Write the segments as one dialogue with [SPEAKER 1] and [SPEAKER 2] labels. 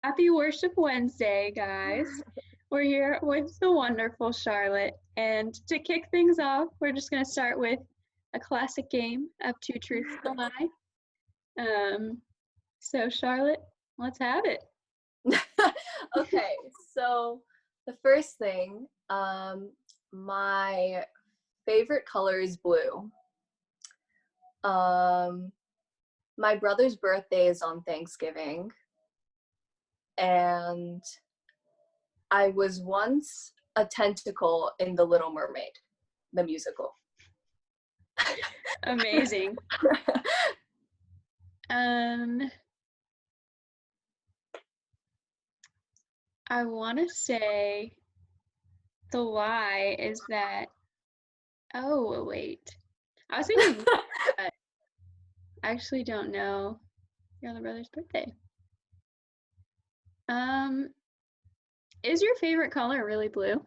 [SPEAKER 1] Happy Worship Wednesday, guys. We're here with the wonderful Charlotte. And to kick things off, we're just going to start with a classic game of Two Truths and a Lie. So, Charlotte, let's have it.
[SPEAKER 2] Okay, so the first thing, my favorite color is blue. My brother's birthday is on Thanksgiving, and I was once a tentacle in The Little Mermaid, the musical.
[SPEAKER 1] Amazing. I want to say the lie is that, oh, wait. I was thinking, but I actually don't know your other brother's birthday. Is your favorite color really blue?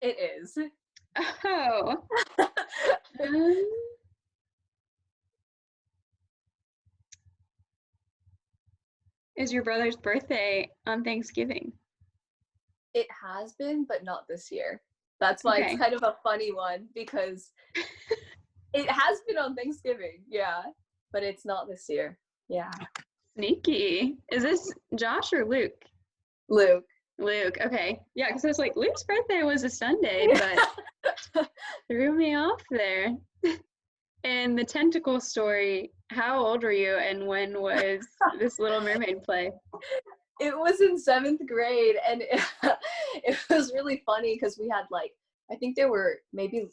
[SPEAKER 2] It is.
[SPEAKER 1] Oh. Is your brother's birthday on Thanksgiving?
[SPEAKER 2] It has been, but not this year. That's why it's kind of a funny one, because it has been on Thanksgiving, yeah, but it's not this year. Yeah.
[SPEAKER 1] Sneaky. Is this Josh or Luke?
[SPEAKER 2] Luke.
[SPEAKER 1] Luke, okay. Yeah, because I was like, Luke's birthday was a Sunday, but threw me off there. And the tentacle story, how old were you and when was this Little Mermaid play?
[SPEAKER 2] It was in 7th grade, and it was really funny because we had I think there were maybe,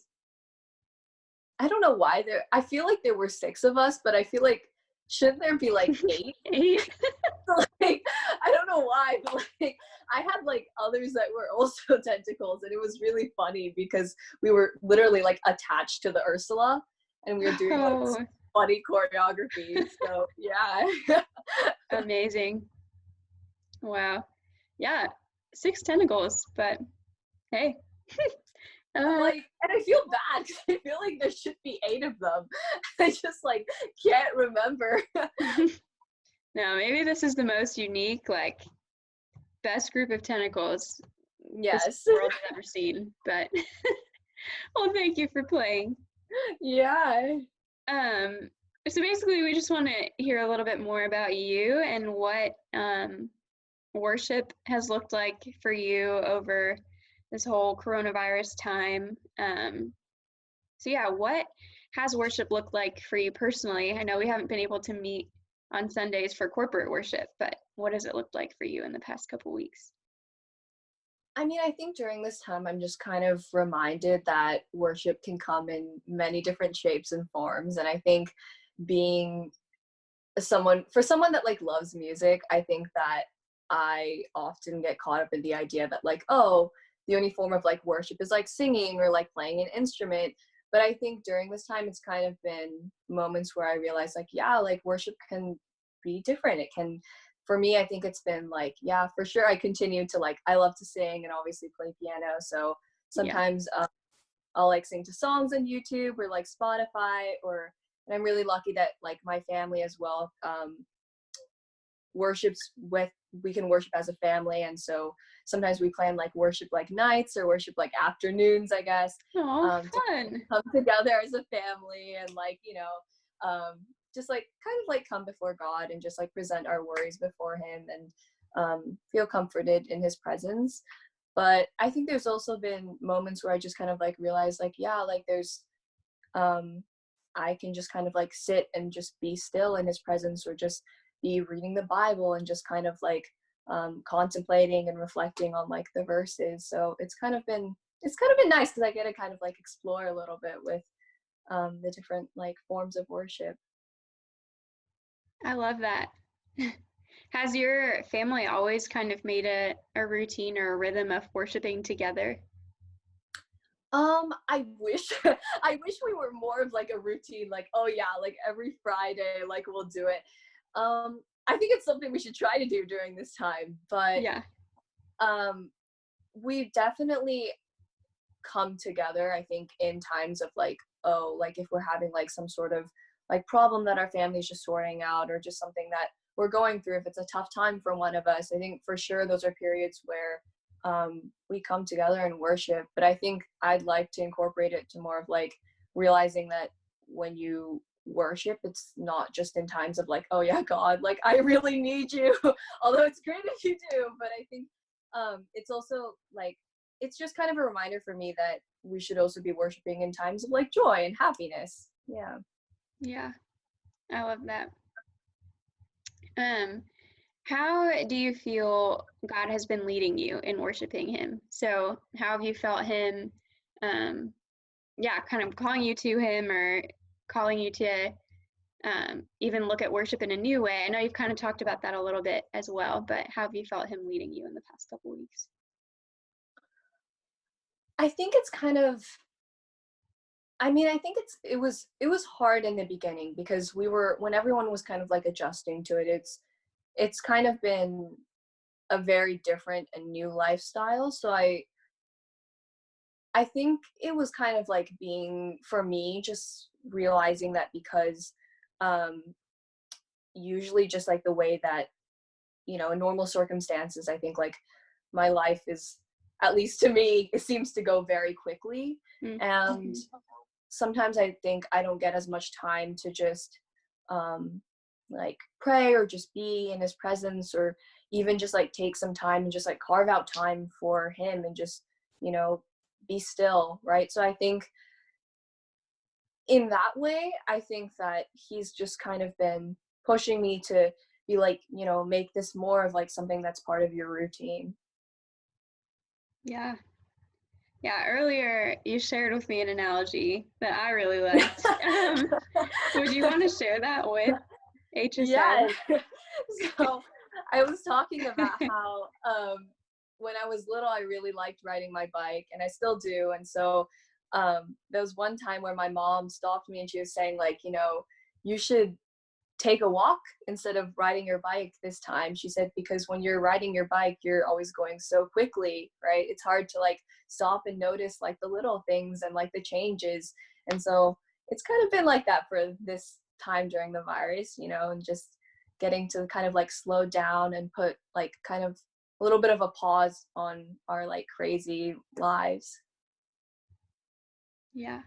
[SPEAKER 2] I don't know why I feel like there were 6 of us, but I feel like, shouldn't there be 8?
[SPEAKER 1] 8?
[SPEAKER 2] So, I don't know why, but I had others that were also tentacles, and it was really funny because we were literally attached to the Ursula, and we were doing funny choreography. So yeah.
[SPEAKER 1] Amazing. Wow. Yeah, 6 tentacles, but hey.
[SPEAKER 2] And I feel bad because I feel like there should be 8 of them. I just can't remember.
[SPEAKER 1] No, maybe this is the most unique, best group of tentacles this world has ever seen. But well, thank you for playing.
[SPEAKER 2] Yeah.
[SPEAKER 1] So basically, we just want to hear a little bit more about you and what worship has looked like for you over this whole coronavirus time. So yeah, what has worship looked like for you personally? I know we haven't been able to meet on Sundays for corporate worship, but what has it looked like for you in the past couple weeks?
[SPEAKER 2] I mean, I think during this time, I'm just kind of reminded that worship can come in many different shapes and forms. And I think being someone that loves music, I think that I often get caught up in the idea that oh, the only form of worship is singing or playing an instrument. But I think during this time, it's kind of been moments where I realize yeah, worship can be different. It can, for me, I think it's been yeah, for sure. I continue to I love to sing and obviously play piano. So sometimes I'll sing to songs on YouTube or Spotify, and I'm really lucky that my family as well worships with, we can worship as a family, and so sometimes we plan worship nights or worship afternoons, I guess.
[SPEAKER 1] Oh,
[SPEAKER 2] To
[SPEAKER 1] fun.
[SPEAKER 2] come together as a family and just kind of come before God and just present our worries before him and feel comforted in his presence. But I think there's also been moments where I just kind of realize yeah, there's I can just kind of sit and just be still in his presence, or just be reading the Bible and just kind of contemplating and reflecting on the verses. So it's kind of been nice because I get to kind of explore a little bit with the different forms of worship.
[SPEAKER 1] I love that. Has your family always kind of made a routine or a rhythm of worshiping together?
[SPEAKER 2] I wish I wish we were more of a routine, oh yeah, every Friday, we'll do it. I think it's something we should try to do during this time, but
[SPEAKER 1] yeah,
[SPEAKER 2] we've definitely come together, I think, in times of if we're having some sort of problem that our family's just sorting out, or just something that we're going through, if it's a tough time for one of us, I think for sure those are periods where we come together and worship. But I think I'd like to incorporate it to more of like realizing that when you worship, it's not just in times of like, oh yeah, God, like I really need you. Although it's great if you do, but I think it's also like, it's just kind of a reminder for me that we should also be worshiping in times of like joy and happiness. Yeah.
[SPEAKER 1] Yeah, I love that. How do you feel God has been leading you in worshiping Him? So, how have you felt Him, kind of calling you to Him, or calling you to even look at worship in a new way? I know you've kind of talked about that a little bit as well, but how have you felt Him leading you in the past couple weeks?
[SPEAKER 2] I think it's kind of, I mean, I think it was hard in the beginning because when everyone was kind of like adjusting to it, it's kind of been a very different and new lifestyle. So I think it was kind of like being, for me, just realizing that because um usually just like the way that, in normal circumstances, I think like my life is, at least to me, it seems to go very quickly.
[SPEAKER 1] Mm-hmm.
[SPEAKER 2] And sometimes I think I don't get as much time to just like pray or just be in his presence, or even just like take some time and just like carve out time for him and just, be still, right? So I think in that way, I think that he's just kind of been pushing me to be like, make this more of like something that's part of your routine.
[SPEAKER 1] Yeah. Yeah, earlier you shared with me an analogy that I really liked. Would you want to share that with HSN?
[SPEAKER 2] Yes. So I was talking about how when I was little, I really liked riding my bike, and I still do. And so there was one time where my mom stopped me and she was saying, like, you should take a walk instead of riding your bike this time. She said, because when you're riding your bike, you're always going so quickly, right? It's hard to like stop and notice like the little things and like the changes. And so it's kind of been like that for this time during the virus, and just getting to kind of like slow down and put like kind of a little bit of a pause on our like crazy lives.
[SPEAKER 1] Yeah,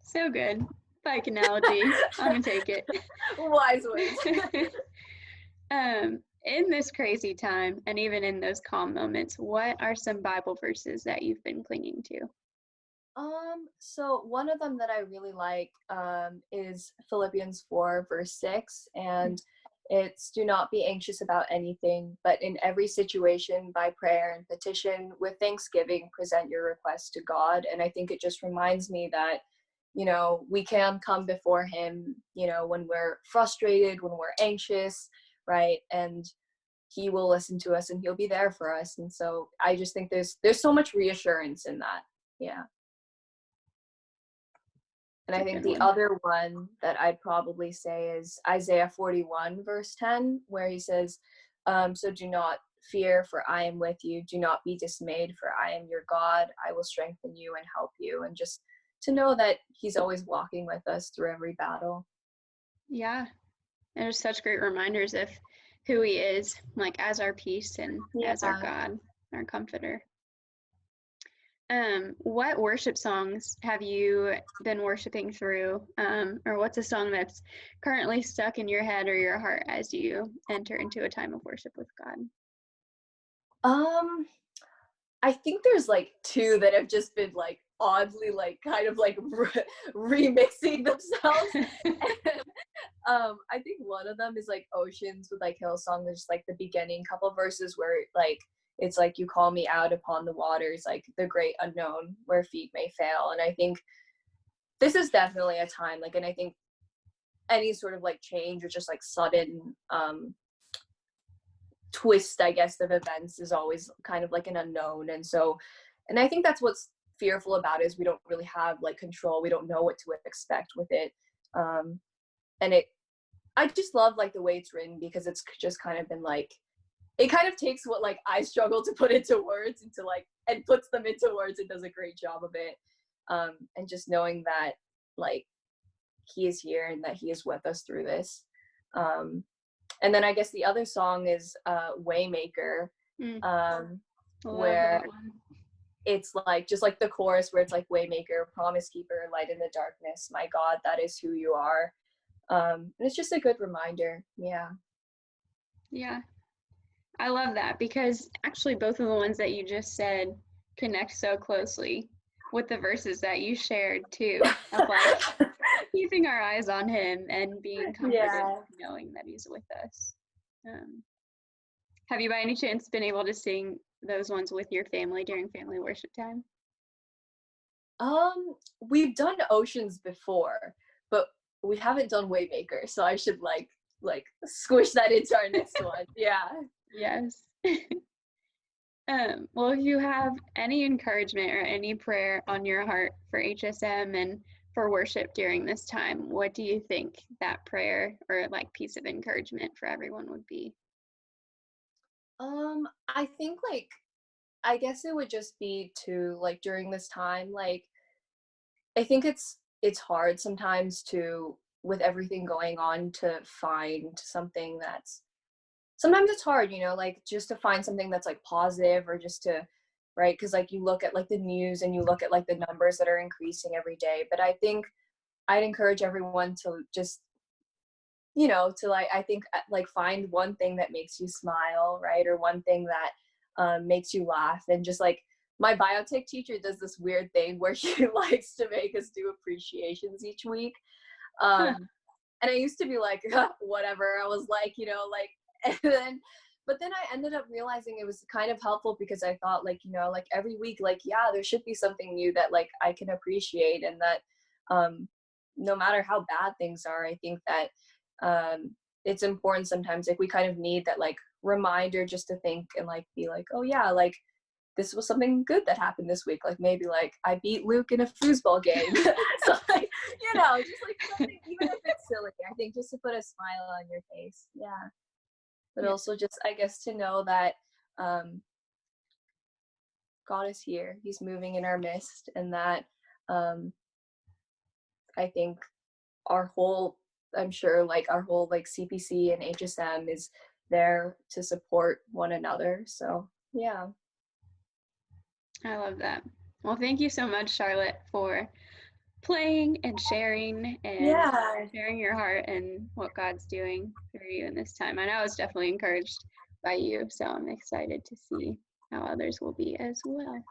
[SPEAKER 1] so good. Bike analogy. I'm gonna take it.
[SPEAKER 2] Wise words.
[SPEAKER 1] In this crazy time, and even in those calm moments, what are some Bible verses that you've been clinging to?
[SPEAKER 2] So one of them that I really like is Philippians 4, verse 6, and it's, do not be anxious about anything, but in every situation, by prayer and petition, with thanksgiving, present your requests to God. And I think it just reminds me that, we can come before him, when we're frustrated, when we're anxious, right? And he will listen to us and he'll be there for us. And so I just think there's so much reassurance in that. Yeah. And I think the other one that I'd probably say is Isaiah 41, verse 10, where he says, so do not fear, for I am with you. Do not be dismayed, for I am your God. I will strengthen you and help you. And just to know that he's always walking with us through every battle.
[SPEAKER 1] Yeah. And there's such great reminders of who he is, like as our peace and as our God, our comforter. What worship songs have you been worshiping through? Or what's a song that's currently stuck in your head or your heart as you enter into a time of worship with God?
[SPEAKER 2] I think there's like two that have just been like oddly like kind of like remixing themselves. And, I think one of them is like Oceans with like Hillsong. There's like the beginning couple verses where like it's like, you call me out upon the waters, like the great unknown where feet may fail. And I think this is definitely a time like, and I think any sort of like change or just like sudden twist, I guess, of events is always kind of like an unknown. And so, and I think that's what's fearful about it, is we don't really have like control. We don't know what to expect with it. And I just love like the way it's written, because it's just kind of been like, it kind of takes what like I struggle to put into words into like, and puts them into words. It does a great job of it. And just knowing that like he is here and that he is with us through this. And then I guess the other song is Waymaker,
[SPEAKER 1] Mm, love
[SPEAKER 2] where
[SPEAKER 1] that one.
[SPEAKER 2] it's like just like the chorus where it's like Waymaker, Promise Keeper, Light in the Darkness, my God, that is who you are. And it's just a good reminder. Yeah.
[SPEAKER 1] Yeah, I love that because actually both of the ones that you just said connect so closely with the verses that you shared too, of like keeping our eyes on him and being comforted
[SPEAKER 2] Yeah.
[SPEAKER 1] knowing that he's with us. Um, have you by any chance been able to sing those ones with your family during family worship time?
[SPEAKER 2] We've done Oceans before, but we haven't done Waymaker, so I should like squish that into our next one. Yeah.
[SPEAKER 1] Yes. Well, if you have any encouragement or any prayer on your heart for HSM and for worship during this time, what do you think that prayer or like piece of encouragement for everyone would be?
[SPEAKER 2] I think like I guess it would just be to like during this time, like I think it's hard sometimes to with everything going on to find something that's sometimes it's hard, you know, like just to find something that's like positive or just to right because like you look at like the news and you look at like the numbers that are increasing every day. But I think I'd encourage everyone to just you know to like I think like find one thing that makes you smile, right, or one thing that makes you laugh. And just like my biotech teacher does this weird thing where he likes to make us do appreciations each week.
[SPEAKER 1] Huh.
[SPEAKER 2] um and I used to be like whatever, I was like you know like and then but then I ended up realizing it was kind of helpful because I thought like you know like every week like yeah there should be something new that like I can appreciate. And that um no matter how bad things are, I think that um it's important sometimes like we kind of need that like reminder just to think and like be like oh yeah like this was something good that happened this week, like maybe like I beat Luke in a foosball game. So like you know just like something even if it's silly, I think just to put a smile on your face. Yeah. But
[SPEAKER 1] Yeah,
[SPEAKER 2] also just I guess to know that um God is here, he's moving in our midst. And that um I think our whole I'm sure like our whole like CPC and HSM is there to support one another. So yeah.
[SPEAKER 1] I love that. Well, thank you so much, Charlotte, for playing and
[SPEAKER 2] Yeah.
[SPEAKER 1] sharing your heart and what God's doing through you in this time. I know I was definitely encouraged by you, so I'm excited to see how others will be as well.